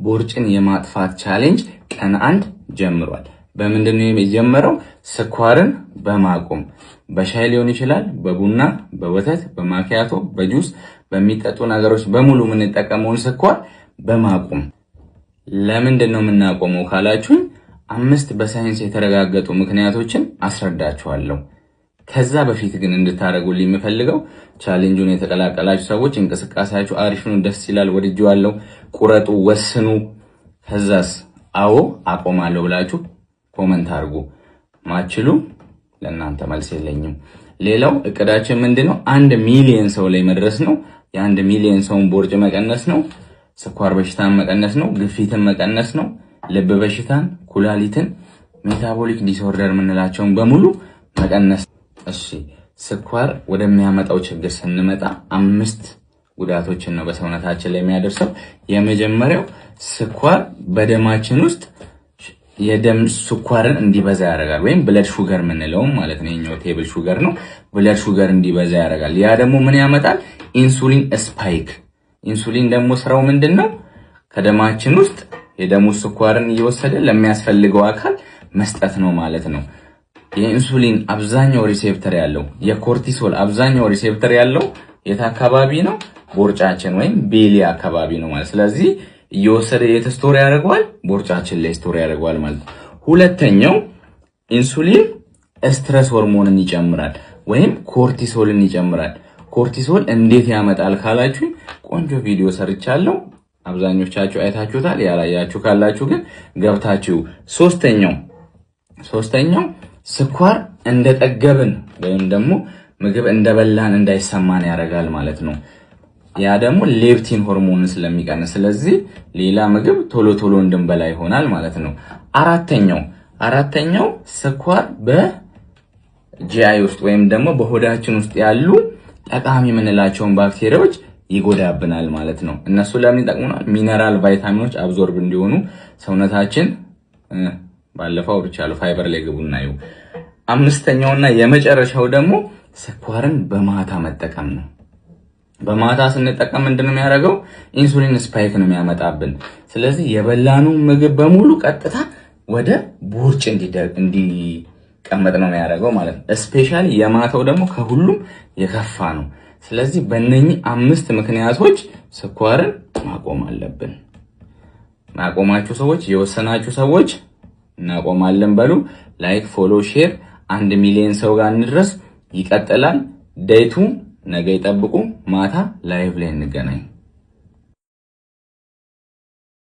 ቦርጭን የማጥፋት ቻሌንጅ ቀን 1 ጀምሯል። በምንድነው የጀመረው? ስኳርን በማቆም በሻይ ሊሆን ይችላል፣ በቡና፣ በወተት፣ በማኪያቶ፣ በጁስ፣ በሚጠጡ ነገሮች በሙሉ ምን ተጠቀመውን ስኳር በማቆም። ለምንድነው የምናቆመው ካላችሁኝ 5 በሳይንስ የተረጋገጡ ምክንያቶችን አስረዳችኋለሁ። ከዛ በፊት ግን እንድታረጉልኝ የምፈልገው ቻሌንጁን የተቀላቀላችሁ ሰዎች እንቅስቃሴያችሁ አሪፍ ነው፣ ደስ ይላል፣ ወድጄዋለሁ፣ ቁረጡ፣ ወስኑ። ከዛስ አዎ አቆማለሁ ብላችሁ ኮሜንት አድርጉ። ማችሉ ለእናንተ መልስ የለኝም። ሌላው እቅዳችን ምንድነው? 1 ሚሊዮን ሰው ላይ መድረስ ነው። የ1 ሚሊዮን ሰውን ቦርጭ መቀነስ ነው። ስኳር በሽታን መቀነስ ነው። ግፊትን መቀነስ ነው። ልብ በሽታን፣ ኩላሊትን፣ ሜታቦሊክ ዲስኦርደር የምንላቸውን በሙሉ መቀነስ። እሺ ስኳር ወደሚያመጣው ችግር ስንመጣ 5 ጉዳቶችን ነው በሰውነታችን ላይ የሚያደርሰው። የመጀመሪያው ስኳር በደማችን ውስጥ የደም ስኳርን እንዲበዛ ያደርጋል፣ ወይም ብለድ ሹገር የምንለው ማለት ነው። የኛው ቴብል ሹገር ነው። ብለድ ሹገር እንዲበዛ ያደርጋል። ያ ደግሞ ምን ያመጣል? ኢንሱሊን ስፓይክ። ኢንሱሊን ደግሞ ስራው ምንድነው? ከደማችን ውስጥ የደሙ ስኳርን እየወሰደ ለሚያስፈልገው አካል መስጠት ነው ማለት ነው። የኢንሱሊን አብዛኛው ሪሴፕተር ያለው፣ የኮርቲሶል አብዛኛው ሪሴፕተር ያለው የት አካባቢ ነው? ቦርጫችን ወይም ቤሊ አካባቢ ነው ማለት። ስለዚህ እየወሰደ ስቶር ያደርገዋል፣ ቦርጫችን ላይ ስቶር ያደርገዋል ማለት ነው። ሁለተኛው ኢንሱሊን ስትረስ ሆርሞንን ይጨምራል ወይም ኮርቲሶልን ይጨምራል። ኮርቲሶል እንዴት ያመጣል ካላችሁ ቆንጆ ቪዲዮ ሰርቻለሁ፣ አብዛኞቻችሁ አይታችሁታል። ያላያችሁ ካላችሁ ግን ገብታችሁ። ሶስተኛው ስኳር እንደጠገብን ወይም ደግሞ ምግብ እንደበላን እንዳይሰማን ያደርጋል ማለት ነው። ያ ደግሞ ሌፕቲን ሆርሞንን ስለሚቀንስ፣ ስለዚህ ሌላ ምግብ ቶሎ ቶሎ እንድንበላ ይሆናል ማለት ነው። አራተኛው ስኳር በጂአይ ውስጥ ወይም ደግሞ በሆዳችን ውስጥ ያሉ ጠቃሚ የምንላቸውን ባክቴሪያዎች ይጎዳብናል ማለት ነው። እነሱ ለምን ይጠቅሙናል? ሚነራል፣ ቫይታሚኖች አብዞርብ እንዲሆኑ ሰውነታችን ባለፈው ብቻለሁ ፋይበር ላይ ግቡና ይው። አምስተኛውና የመጨረሻው ደግሞ ስኳርን በማታ መጠቀም ነው። በማታ ስንጠቀም ምንድነው የሚያደርገው? ኢንሱሊን ስፓይክ ነው የሚያመጣብን። ስለዚህ የበላነው ምግብ በሙሉ ቀጥታ ወደ ቦርጭ እንዲቀመጥ ነው የሚያደርገው ማለት ነው። ስፔሻሊ የማታው ደግሞ ከሁሉም የከፋ ነው። ስለዚህ በእነኚህ 5 ምክንያቶች ስኳርን ማቆም አለብን። ማቆማችሁ ሰዎች፣ የወሰናችሁ ሰዎች እናቆማለን በሉ። ላይክ፣ ፎሎ፣ ሼር 1 ሚሊዮን ሰው ጋር እንድረስ። ይቀጥላል። ዴቱ ነገ ይጠብቁ። ማታ ላይቭ ላይ እንገናኝ።